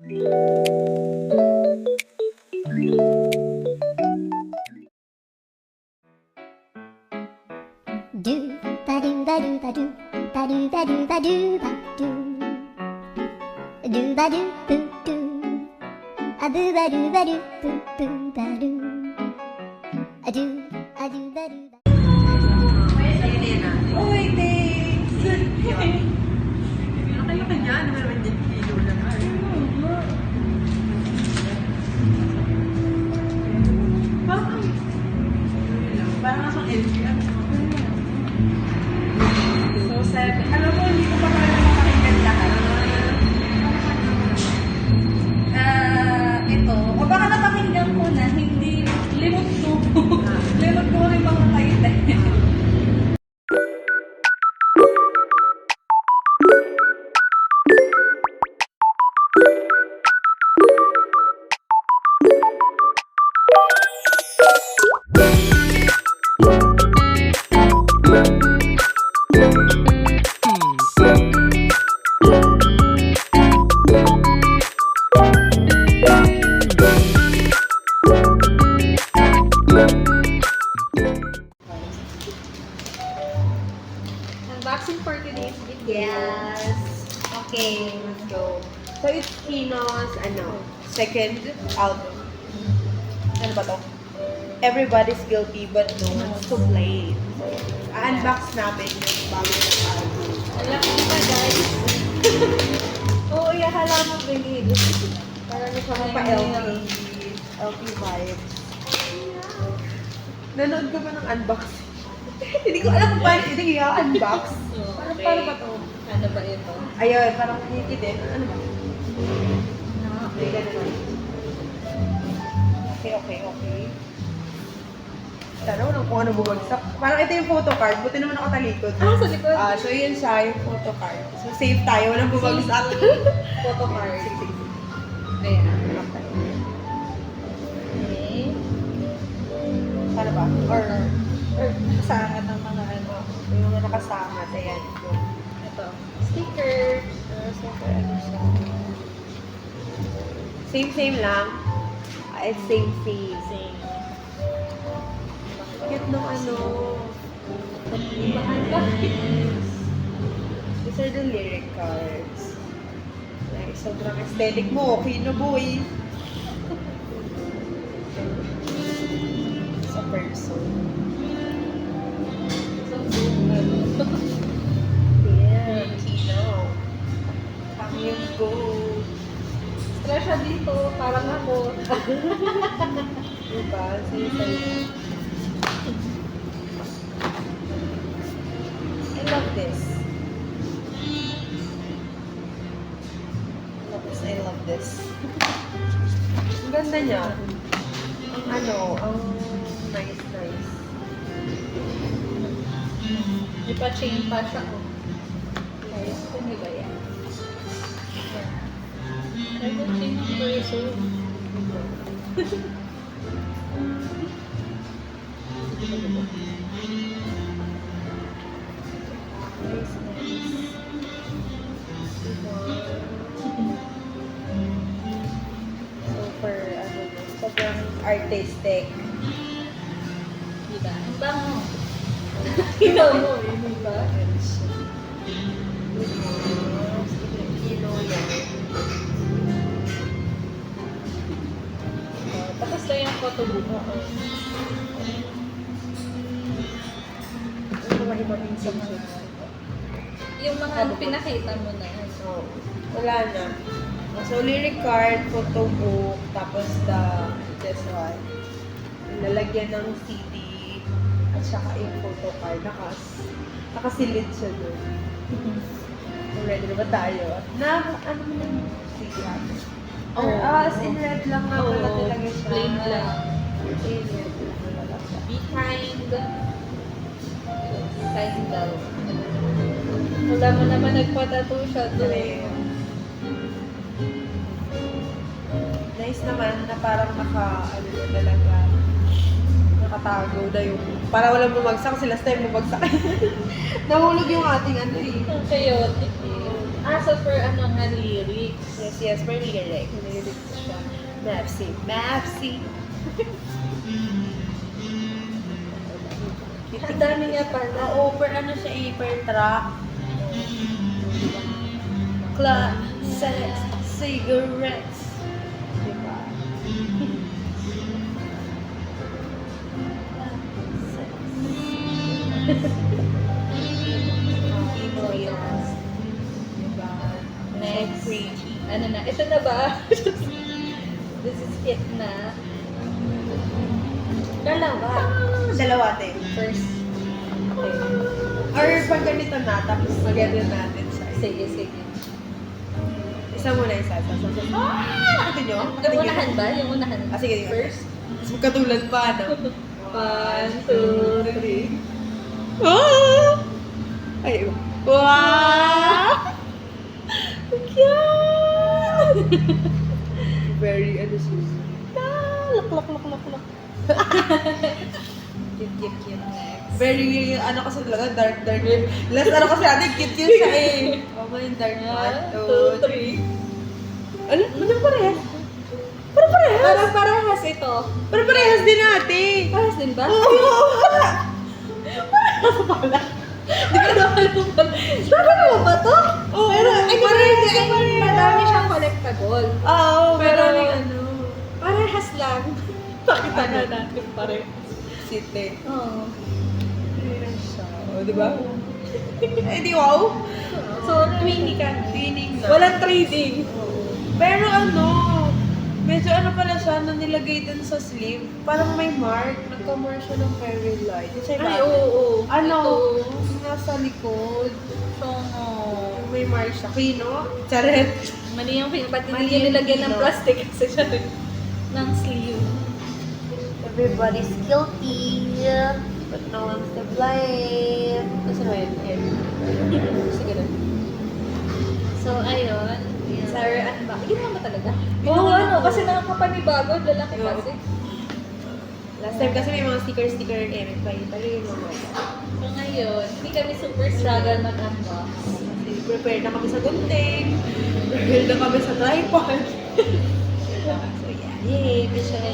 Do ba do ba do ba do ba do ba do ba do ba do ba do boo doo a boo ba do ba do boo boo ba do a do ba do ba. Oh, wait, thanks! Nakaya ka dyan, naman dyan kilo lang. Bakit? Parang nasa LG. So, 7. Alam mo, hindi ko pa pala makakinggan lahat. Ito. O baka napakinggan ko na, hindi limot ko. Limot ko rin mga kayo. Unboxing for today's video. Yes. Okay, let's go. So it's Kino's second album. Ano ba to? Everybody's guilty but no one's to blame. So, unbox namin yung bago na album. Alam mo ba guys? Oo, akala mo bigid. Parang siya pa-LP. LP vibes. Nanood ka ba ng unboxing? Hindi ko alam kung paano hindi i-unbox. Paano ba to? Ano ba ito? Ayun, parang hindi din. Ano ba? Okay, ganun. Okay. Sana walang kung ano bumagsak. Parang ito yung photo card. Buti naman nakatalikod. Sa likod? So yun siya, yung photo card. So safe tayo, walang bumagsak. Photo card. Sige. Ayan. Okay. Okay. Paano ba? Or Kasangat ng mga ano. yung mga nakasama. Ayan. Ito. Sticker. Super ano siya. Same lang. Same. Same. Cute nung ano. These are the lyric cards. Like, sobrang aesthetic mo. Okay na, boy. Sa person. Yeah, Kino. Kami yung go. Stress siya dito. Parang ako. Diba? Sa'yo. I love this. I love this. Ang ganda niya. Ang nice. Di pa chain pa siya. Okay. Ano ba yan? Ano chain ng person? Nice. Sobrang artistic. Diba? Ang bango. Ikaw mo, diba? Kino yan. Tapos lang yung photobook mo. Ano mahimabing section? Yung mga pinakita mo na. So, wala na. So, lyric card, photo book, tapos this one. Lalagyan ng CD, at saka yung photo card. Nakasilid siya doon. So, ready na ba tayo? Ano mo yung CD natin? As in red lang nga pala talaga siya. Plain lang. Plain red lang talaga siya. Be kind. Kind daw. Wala mo naman nagpatattoo siya doon. Nice naman na parang nakatago na yung, para walang bumagsak, sila last time bumagsak. Nahulog yung ating ano eh. Ang chaotic eh. So for ano nga lyrics. Yes, may lyric. Lyrics siya. Mapsy. Ang dami niya pala. Oo, per ano siya per track. Sex, cigarettes. Diba? Next. So pretty. Ano na? Ito na ba? This is it na. Dalawa. Dalawa din. First. Okay. Or pag ganito na, tapos maganda natin siya. Sige, sige. Isa muna isa. Nakita nyo? Yung unahan ba? Yung unahan. Ah, sige. First. Mas magkatulad pa, no? 1, 2, 3. Ah! Ay, wow! Cute! Very, ano siya? Lak. Cute. Next. Very, ano kasi talaga, dark. Last ano kasi natin, cute siya eh. Oh, may dark 1, 2, 3. Ano? Ano parehas? Parang Parehas ito. Parang parehas din natin. Parehas din ba? Oo! Parang ba to? Oo, Pero, parehas. madami siyang collectible. Oo, Pero, pero ano, parehas lang. Pakita na natin parehas. city. Oo. Parehas siya. O, di ba? Eh, di wow? So, twinning ka. Twinning na. Walang trading. Pero ano, medyo ano pala siya, nung nilagay din sa sleeve, parang may mark, nagka-mark siya ng fairy light. Yung sa iba, Ay, oo. ano, Ito. yung nasa likod, So, yung may mark siya. Kino? Charet. mali yung ba't Mali hindi niya yung nilagyan ng kilo. plastic kasi siya ng sleeve. Everybody's guilty, but no one's to blame. Kasi na yun, sige na. So, ayun. Sarah, ano ba? Yun naman talaga. Oo, Yun ano, naman. kasi nakakapanibago, lalaki Oo. kasi. Last time kasi may mga sticker eh, may pa yung mga So, ngayon, hindi kami super struggle mag-unbox. kasi prepare na kami sa gunting, prepare na kami sa tripod. So yeah, yay, mission na